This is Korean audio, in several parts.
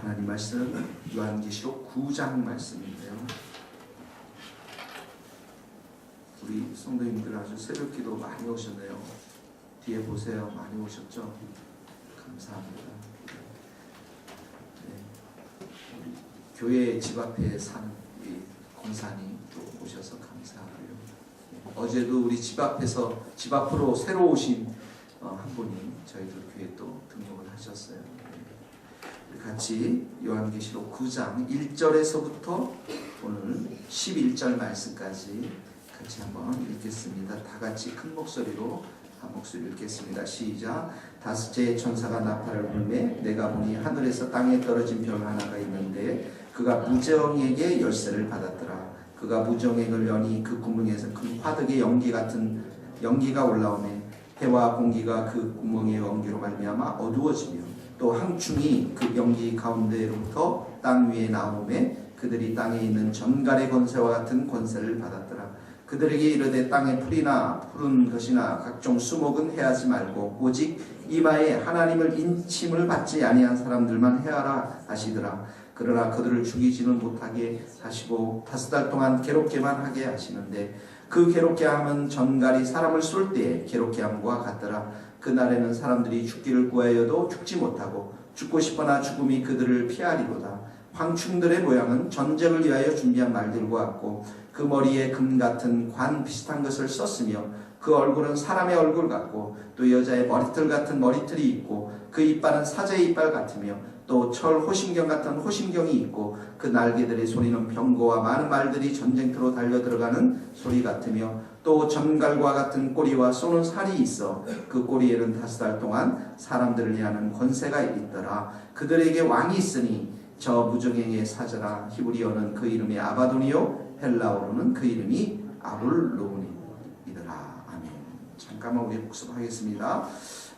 하나님 말씀 요한계시록 9장 말씀인데요. 우리 성도님들 아주 새벽기도 많이 오셨네요. 뒤에 보세요. 많이 오셨죠? 감사합니다. 네. 우리 교회 집 앞에 사는 우리 공사님 또 오셔서 감사하고요. 네. 어제도 우리 집 앞으로 새로 오신 한 분이 저희들 교회에 또 등록을 하셨어요. 같이 요한계시록 9장 1절에서부터 오늘 11절 말씀까지 같이 한번 읽겠습니다. 다 같이 큰 목소리로 한 목소리 읽겠습니다. 시작. 다섯째 천사가 나팔을 불매 내가 보니 하늘에서 땅에 떨어진 별 하나가 있는데 그가 무정에게 열쇠를 받았더라. 그가 무정액을 여니 그 구멍에서 큰 화덕의 연기가 올라오매 해와 공기가 그 구멍의 연기로 말미암아 어두워지며 또 항충이 그 연기 가운데로부터 땅 위에 나오매 그들이 땅에 있는 전갈의 권세와 같은 권세를 받았더라. 그들에게 이르되 땅의 풀이나 푸른 것이나 각종 수목은 해하지 말고 오직 이마에 하나님을 인침을 받지 아니한 사람들만 해하라 하시더라. 그러나 그들을 죽이지는 못하게 하시고 5달 동안 괴롭게만 하게 하시는데 그 괴롭게 함은 전갈이 사람을 쏠 때에 괴롭게 함과 같더라. 그날에는 사람들이 죽기를 구하여도 죽지 못하고 죽고 싶거나 죽음이 그들을 피하리로다. 황충들의 모양은 전쟁을 위하여 준비한 말들과 같고 그 머리에 금 같은 관 비슷한 것을 썼으며 그 얼굴은 사람의 얼굴 같고 또 여자의 머리털 같은 머리털이 있고 그 이빨은 사자의 이빨 같으며 또 철 호신경 같은 호신경이 있고 그 날개들의 소리는 병거와 많은 말들이 전쟁터로 달려들어가는 소리 같으며 또 전갈과 같은 꼬리와 쏘는 살이 있어 그 꼬리에는 5달 동안 사람들을 해하는 권세가 있더라. 그들에게 왕이 있으니 저 무정행의 사자라. 히브리어는 그 이름이 아바도니요 헬라어로는 그 이름이 아볼로니이더라. 아멘. 잠깐만 우리 복습하겠습니다.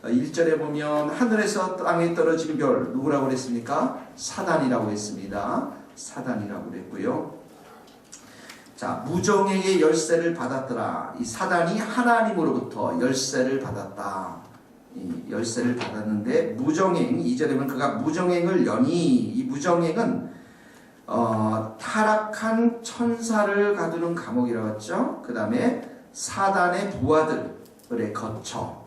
1절에 보면 하늘에서 땅에 떨어진 별 누구라고 그랬습니까? 사단이라고 했습니다. 사단이라고 그랬고요. 자, 무정에게 열쇠를 받았더라. 이 사단이 하나님으로부터 열쇠를 받았다. 이 열쇠를 받았는데 무정행 2절에 보면 그가 무정행을 여니 이 무정행은 타락한 천사를 가두는 감옥이라고 했죠. 그 다음에 사단의 부하들의 거처,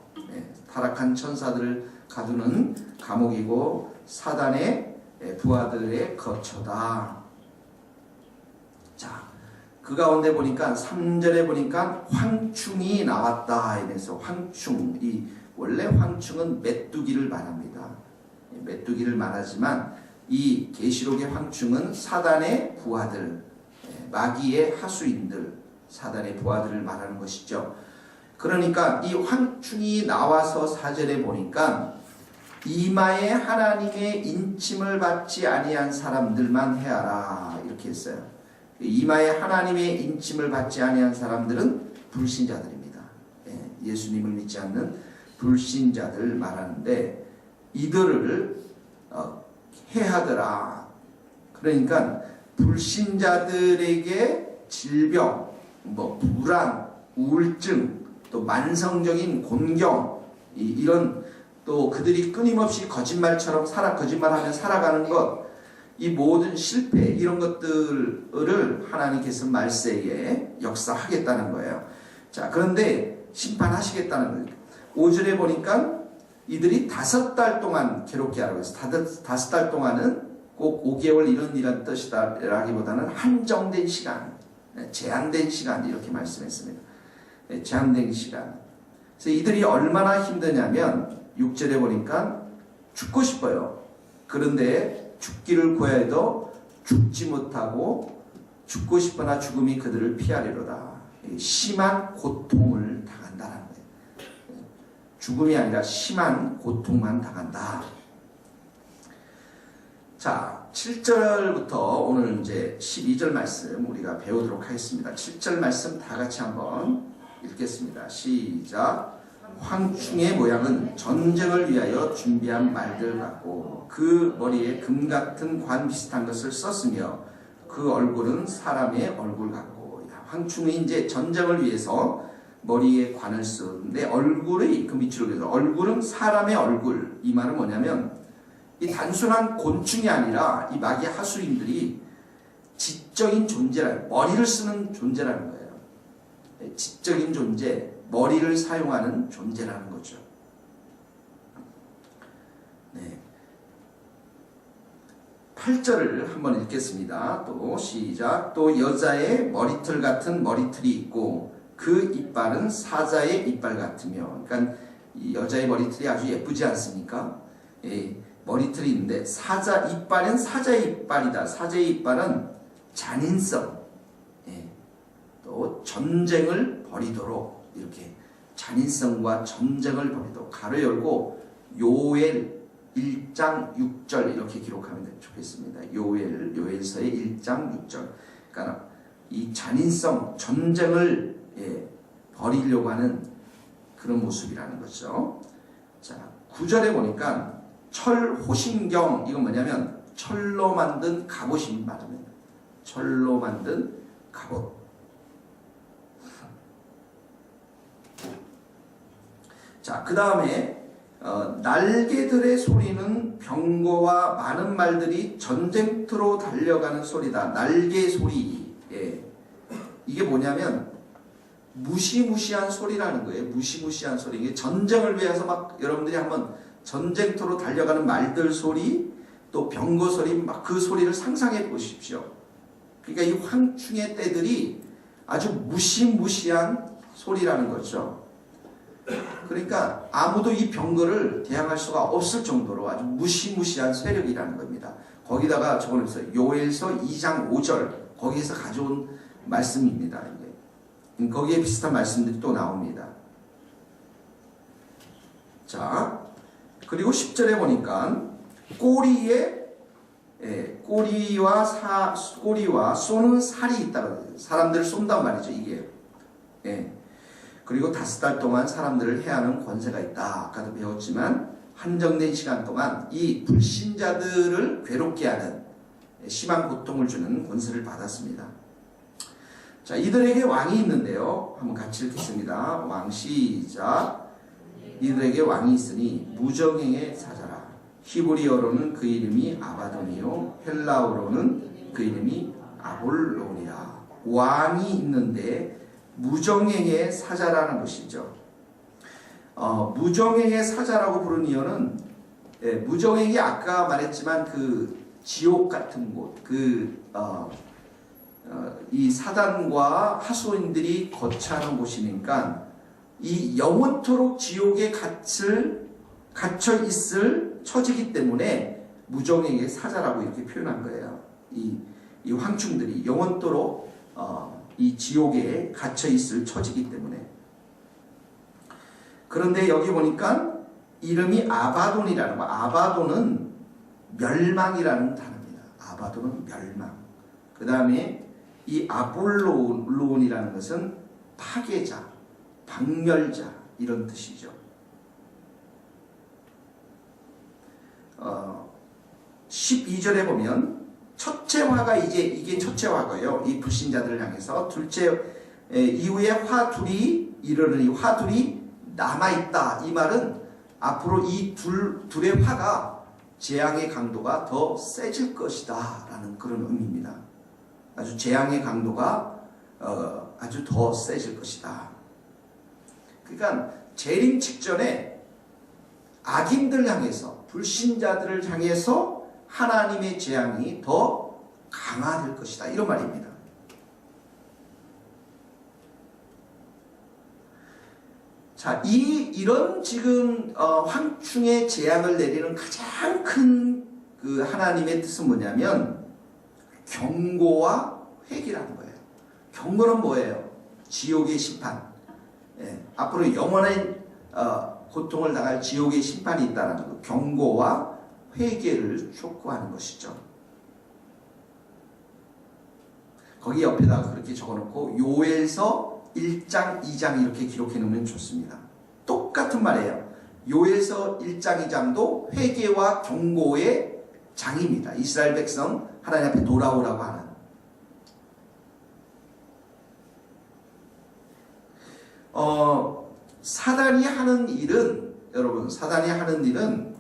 타락한 천사들을 가두는 감옥이고 사단의 부하들의 거처다. 자, 그 가운데 보니까 3절에 보니까 황충이 나왔다. 이래서 황충, 원래 황충은 메뚜기를 말합니다. 메뚜기를 말하지만 이 계시록의 황충은 사단의 부하들, 마귀의 하수인들, 사단의 부하들을 말하는 것이죠. 그러니까 이 황충이 나와서 4절에 보니까 이마에 하나님의 인침을 받지 아니한 사람들만 해하라 이렇게 했어요. 이마에 하나님의 인침을 받지 아니한 사람들은 불신자들입니다. 예수님을 믿지 않는 불신자들 말하는데 이들을 해하더라. 그러니까 불신자들에게 질병, 불안, 우울증, 또 만성적인 곤경, 이런 또 그들이 끊임없이 거짓말하며 살아가는 것, 이 모든 실패 이런 것들을 하나님께서 말세에 역사하겠다는 거예요. 자, 그런데 심판하시겠다는 거예요. 5절에 보니까 이들이 5달 동안 괴롭게 하라고 해서 5달 동안은 꼭 5개월 이런 뜻이다 라기보다는 한정된 시간, 제한된 시간 이렇게 말씀했습니다. 제한된 시간. 그래서 이들이 얼마나 힘드냐면 6절에 보니까 죽고 싶어요. 그런데 죽기를 구해도 죽지 못하고 죽고 싶거나 죽음이 그들을 피하리로다. 심한 고통을 당한다는 거예요. 죽음이 아니라 심한 고통만 당한다. 자, 7절부터 오늘 이제 12절 말씀 우리가 배우도록 하겠습니다. 7절 말씀 다 같이 한번 읽겠습니다. 시작. 황충의 모양은 전쟁을 위하여 준비한 말들 같고 그 머리에 금 같은 관 비슷한 것을 썼으며 그 얼굴은 사람의 얼굴 같고 황충이 이제 전쟁을 위해서 머리에 관을 쓰는데 얼굴의 그 밑으로 해서 얼굴은 사람의 얼굴. 이 말은 뭐냐면 이 단순한 곤충이 아니라 이 마귀 하수인들이 지적인 존재라, 머리를 쓰는 존재라는 거예요. 지적인 존재, 머리를 사용하는 존재라는 거죠. 네. 8절을 한번 읽겠습니다. 또 시작. 또 여자의 머리털 같은 머리털이 있고 그 이빨은 사자의 이빨 같으며, 그러니까 이 여자의 머리털이 아주 예쁘지 않습니까? 예, 머리털이 있는데 사자 이빨은 사자의 이빨이다. 사자의 이빨은 잔인성, 예, 또 전쟁을 벌이도록, 이렇게 잔인성과 전쟁을 벌이도록, 가로 열고 요엘 1장 6절 이렇게 기록하면 좋겠습니다. 요엘서의 1장 6절. 그러니까 이 잔인성, 전쟁을 벌이려고 하는 그런 모습이라는 거죠. 자, 9절에 보니까 철호신경, 이건 뭐냐면 철로 만든 갑옷이 말합니다. 철로 만든 갑옷. 자, 그 다음에 날개들의 소리는 병거와 많은 말들이 전쟁터로 달려가는 소리다. 날개 소리. 예. 이게 뭐냐면 무시무시한 소리라는 거예요. 무시무시한 소리. 이게 전쟁을 위해서 막 여러분들이 한번 전쟁터로 달려가는 말들 소리, 또 병거 소리, 막 그 소리를 상상해 보십시오. 그러니까 이 황충의 떼들이 아주 무시무시한 소리라는 거죠. 그러니까 아무도 이 병거를 대항할 수가 없을 정도로 아주 무시무시한 세력이라는 겁니다. 거기다가 적어놓으면서 요엘서 2장 5절 거기에서 가져온 말씀입니다. 거기에 비슷한 말씀들이 또 나옵니다. 자, 그리고 10절에 보니까 꼬리와 쏘는 살이 있다고, 사람들을 쏜단 말이죠, 이게. 예. 그리고 5달 동안 사람들을 해하는 권세가 있다. 아까도 배웠지만 한정된 시간 동안 이 불신자들을 괴롭게 하는, 심한 고통을 주는 권세를 받았습니다. 자, 이들에게 왕이 있는데요. 한번 같이 읽겠습니다. 왕 시작. 이들에게 왕이 있으니 무정행의 사자라. 히브리어로는 그 이름이 아바돈이요 헬라어로는 그 이름이 아볼론이라. 왕이 있는데 무정행의 사자라는 것이죠. 무정행의 사자라고 부르는 이유는, 무정행이 아까 말했지만 그 지옥 같은 곳, 이 사단과 하수인들이 거처하는 곳이니까 이 영원토록 지옥에 갇혀 있을 처지기 때문에 무정행의 사자라고 이렇게 표현한 거예요. 이 황충들이 영원토록 이 지옥에 갇혀 있을 처지기 때문에. 그런데 여기 보니까 이름이 아바돈이라는 거. 아바돈은 멸망이라는 단어입니다. 아바돈은 멸망. 그 다음에 이 아볼론이라는 것은 파괴자, 박멸자, 이런 뜻이죠. 12절에 보면 첫째 화가 이게 첫째 화고요. 이 불신자들을 향해서 둘째 이후에 화 둘이 이르르니 화 둘이 남아있다. 이 말은 앞으로 이 둘의 화가 재앙의 강도가 더 세질 것이다 라는 그런 의미입니다. 아주 재앙의 강도가 아주 더 세질 것이다. 그러니까 재림 직전에 악인들 향해서, 불신자들을 향해서 하나님의 재앙이 더 강화될 것이다, 이런 말입니다. 자, 이런 지금 황충의 재앙을 내리는 가장 큰 그 하나님의 뜻은 뭐냐면 경고와 회개라는 거예요. 경고는 뭐예요? 지옥의 심판. 앞으로 영원한 고통을 당할 지옥의 심판이 있다는 거. 경고와 회개를 촉구하는 것이죠. 거기 옆에다가 그렇게 적어놓고 요엘서 1장 2장 이렇게 기록해 놓으면 좋습니다. 똑같은 말이에요. 요엘서 1장 2장도 회개와 경고의 장입니다. 이스라엘 백성 하나님 앞에 돌아오라고 하는. 사단이 하는 일은, 여러분, 사단이 하는 일은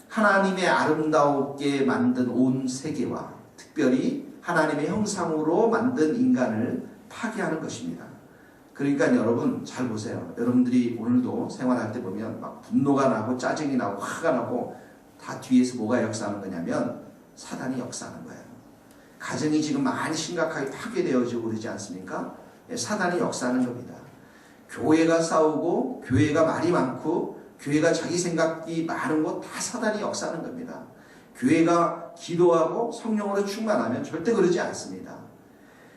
하나님의 아름답게 만든 온 세계와 특별히 하나님의 형상으로 만든 인간을 파괴하는 것입니다. 그러니까 여러분 잘 보세요. 여러분들이 오늘도 생활할 때 보면 막 분노가 나고 짜증이 나고 화가 나고 다 뒤에서 뭐가 역사하는 거냐면 사단이 역사하는 거예요. 가정이 지금 많이 심각하게 파괴되어지고 그러지 않습니까? 사단이 역사하는 겁니다. 교회가 싸우고 교회가 말이 많고 교회가 자기 생각이 많은 거 다 사단이 역사하는 겁니다. 교회가 기도하고 성령으로 충만하면 절대 그러지 않습니다.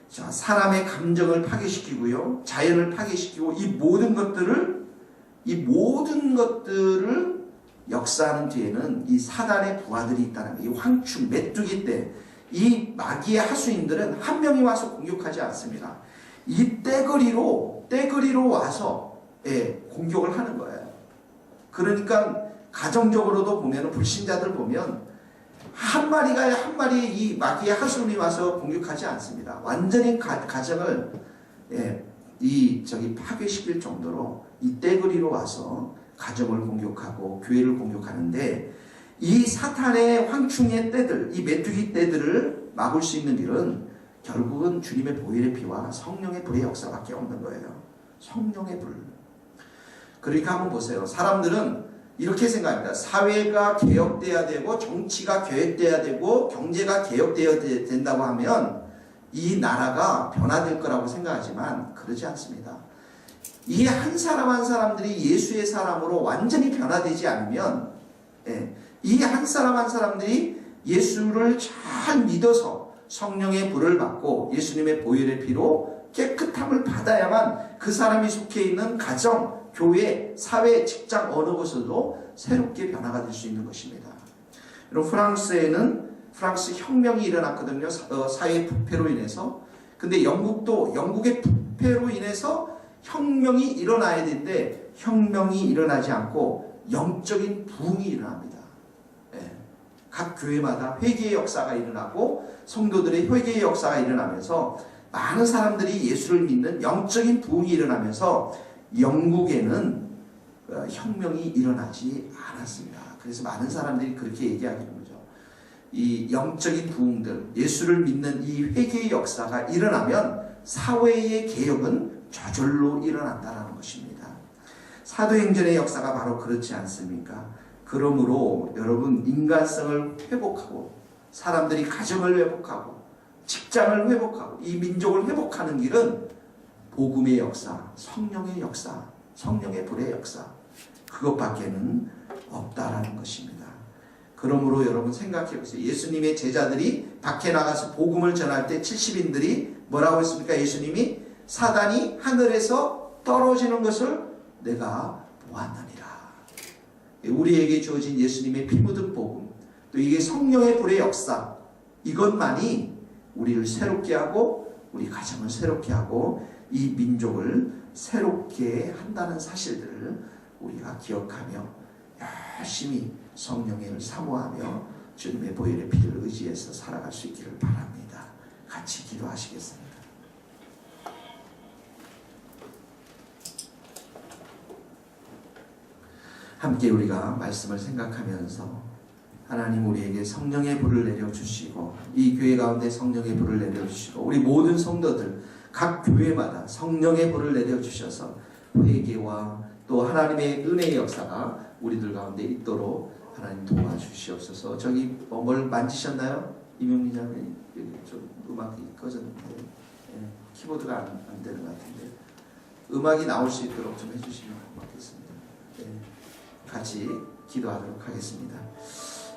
자, 사람의 감정을 파괴시키고요, 자연을 파괴시키고 이 모든 것들을 역사하는 뒤에는 이 사단의 부하들이 있다는 거예요. 이 황충, 메뚜기 때 이 마귀의 하수인들은 한 명이 와서 공격하지 않습니다. 이 떼거리로 와서 공격을 하는 거예요. 그러니까 가정적으로도 보면 불신자들 보면 한 마리의 이 마귀의 하수인이 와서 공격하지 않습니다. 완전히 가정을 파괴시킬 정도로 이 떼거리로 와서 가정을 공격하고 교회를 공격하는데, 이 사탄의 황충의 떼들, 이 메뚜기 떼들을 막을 수 있는 일은 결국은 주님의 보혈의 피와 성령의 불의 역사밖에 없는 거예요. 성령의 불. 그러니까 한번 보세요. 사람들은 이렇게 생각합니다. 사회가 개혁돼야 되고 정치가 개혁돼야 되고 경제가 개혁돼야 된다고 하면 이 나라가 변화될 거라고 생각하지만 그러지 않습니다. 이 한 사람 한 사람들이 예수의 사람으로 완전히 변화되지 않으면, 이 한 사람 한 사람들이 예수를 잘 믿어서 성령의 불을 받고 예수님의 보혈의 피로 깨끗함을 받아야만 그 사람이 속해 있는 가정, 교회, 사회, 직장 어느 곳에도 새롭게 변화가 될 수 있는 것입니다. 여러분, 프랑스 혁명이 일어났거든요. 사회 부패로 인해서. 근데 영국의 부패로 인해서 혁명이 일어나야 되는데 혁명이 일어나지 않고 영적인 부흥이 일어납니다. 각 교회마다 회개의 역사가 일어나고 성도들의 회개의 역사가 일어나면서 많은 사람들이 예수를 믿는 영적인 부흥이 일어나면서 영국에는 혁명이 일어나지 않았습니다. 그래서 많은 사람들이 그렇게 얘기하는 거죠. 이 영적인 부흥들, 예수를 믿는 이 회개의 역사가 일어나면 사회의 개혁은 저절로 일어난다는 것입니다. 사도행전의 역사가 바로 그렇지 않습니까? 그러므로 여러분, 인간성을 회복하고 사람들이 가정을 회복하고 직장을 회복하고 이 민족을 회복하는 길은 복음의 역사, 성령의 역사, 성령의 불의 역사, 그것밖에는 없다라는 것입니다. 그러므로 여러분 생각해 보세요. 예수님의 제자들이 밖에 나가서 복음을 전할 때 70인들이 뭐라고 했습니까? 예수님이 사단이 하늘에서 떨어지는 것을 내가 보았느니라. 우리에게 주어진 예수님의 피 묻은 복음, 또 이게 성령의 불의 역사, 이것만이 우리를 새롭게 하고 우리 가정을 새롭게 하고 이 민족을 새롭게 한다는 사실들을 우리가 기억하며 열심히 성령을 사모하며 주님의 보혈의 피를 의지해서 살아갈 수 있기를 바랍니다. 같이 기도하시겠습니다. 함께 우리가 말씀을 생각하면서 하나님, 우리에게 성령의 불을 내려주시고 이 교회 가운데 성령의 불을 내려주시고 우리 모든 성도들 각 교회마다 성령의 불을 내려주셔서 회개와 또 하나님의 은혜의 역사가 우리들 가운데 있도록 하나님 도와주시옵소서. 저기 뭘 만지셨나요? 이명민 장로님, 여기 좀 음악이 꺼졌는데 키보드가 안 되는 것 같은데 음악이 나올 수 있도록 좀 해주시면 고맙겠습니다. 같이 기도하도록 하겠습니다.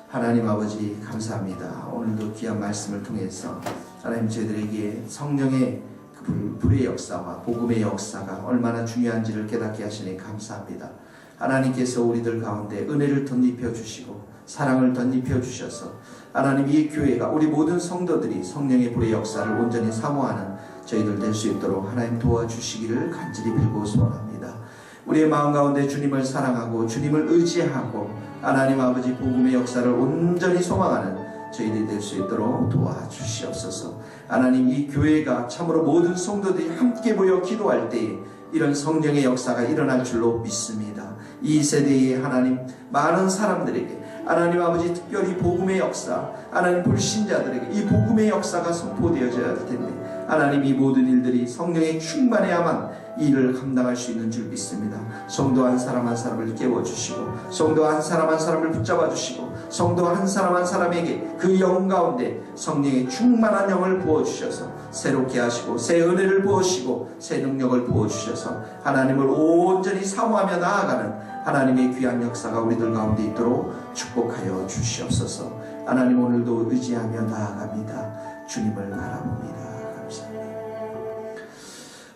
하나님 아버지, 감사합니다. 오늘도 귀한 말씀을 통해서 하나님, 저희들에게 성령의 그 불의 역사와 복음의 역사가 얼마나 중요한지를 깨닫게 하시니 감사합니다. 하나님께서 우리들 가운데 은혜를 덧입혀 주시고 사랑을 덧입혀 주셔서 하나님, 이 교회가 우리 모든 성도들이 성령의 불의 역사를 온전히 사모하는 저희들 될 수 있도록 하나님 도와주시기를 간절히 빌고 소원합니다. 우리의 마음 가운데 주님을 사랑하고 주님을 의지하고 하나님 아버지 복음의 역사를 온전히 소망하는 저희들이 될 수 있도록 도와주시옵소서. 하나님, 이 교회가 참으로 모든 성도들이 함께 모여 기도할 때에 이런 성령의 역사가 일어날 줄로 믿습니다. 이 세대에 하나님, 많은 사람들에게 하나님 아버지 특별히 복음의 역사, 하나님 불신자들에게 이 복음의 역사가 선포되어져야 할 텐데 하나님 이 모든 일들이 성령의 충만해야만 이 일을 감당할 수 있는 줄 믿습니다. 성도 한 사람 한 사람을 깨워주시고 성도 한 사람 한 사람을 붙잡아 주시고 성도 한 사람 한 사람에게 그 영 가운데 성령의 충만한 영을 부어주셔서 새롭게 하시고 새 은혜를 부어주시고 새 능력을 부어주셔서 하나님을 온전히 사모하며 나아가는 하나님의 귀한 역사가 우리들 가운데 있도록 축복하여 주시옵소서. 하나님 오늘도 의지하며 나아갑니다. 주님을 바라봅니다. 감사합니다.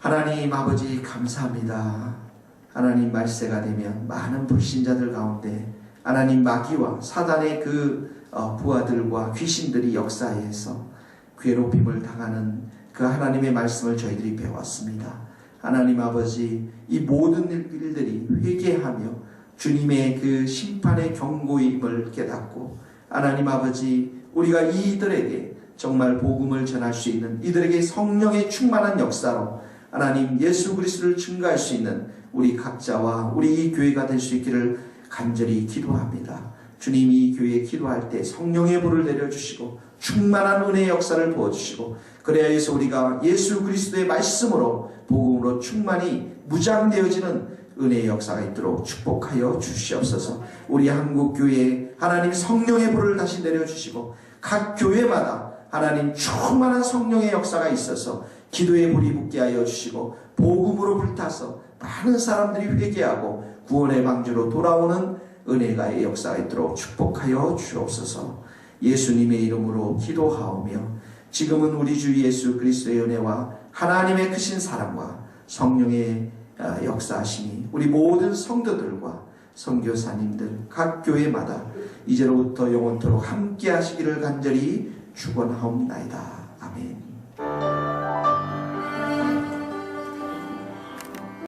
하나님 아버지 감사합니다. 하나님 말세가 되면 많은 불신자들 가운데 하나님 마귀와 사단의 그 부하들과 귀신들이 역사해서 괴롭힘을 당하는 그 하나님의 말씀을 저희들이 배웠습니다. 하나님 아버지 이 모든 일들이 회개하며 주님의 그 심판의 경고임을 깨닫고 하나님 아버지 우리가 이들에게 정말 복음을 전할 수 있는 이들에게 성령의 충만한 역사로 하나님 예수 그리스도를 증거할 수 있는 우리 각자와 우리 이 교회가 될 수 있기를 간절히 기도합니다. 주님 이 교회에 기도할 때 성령의 불을 내려주시고 충만한 은혜의 역사를 부어주시고 그래야 해서 우리가 예수 그리스도의 말씀으로 복음으로 충만히 무장되어지는 은혜의 역사가 있도록 축복하여 주시옵소서. 우리 한국교회에 하나님 성령의 불을 다시 내려주시고 각 교회마다 하나님 충만한 성령의 역사가 있어서 기도의 불이 붙게 하여 주시고 복음으로 불타서 많은 사람들이 회개하고 구원의 방주로 돌아오는 은혜가의 역사가 있도록 축복하여 주옵소서. 예수님의 이름으로 기도하오며 지금은 우리 주 예수 그리스도의 은혜와 하나님의 크신 사랑과 성령의 역사하심이 우리 모든 성도들과 선교사님들 각 교회마다 이제로부터 영원토록 함께 하시기를 간절히 축원하옵나이다. 아멘.